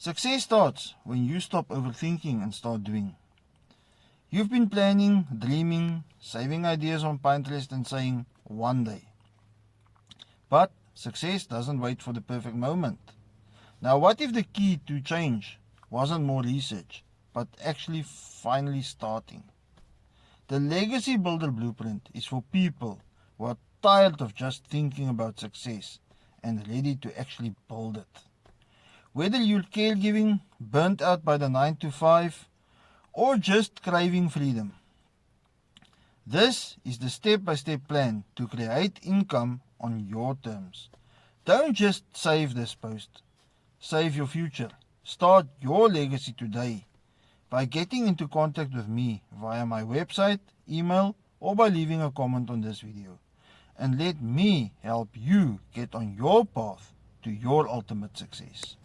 Success starts when you stop overthinking and start doing. You've been planning, dreaming, saving ideas on Pinterest and saying, one day. But success doesn't wait for the perfect moment. Now, what if the key to change wasn't more research, but actually finally starting? The Legacy Builder Blueprint is for people who are tired of just thinking about success and ready to actually build it. Whether you're caregiving, burnt out by the 9 to 5, or just craving freedom, this is the step-by-step plan to create income on your terms. Don't just save this post. Save your future. Start your legacy today by getting into contact with me via my website, email, or by leaving a comment on this video. And let me help you get on your path to your ultimate success.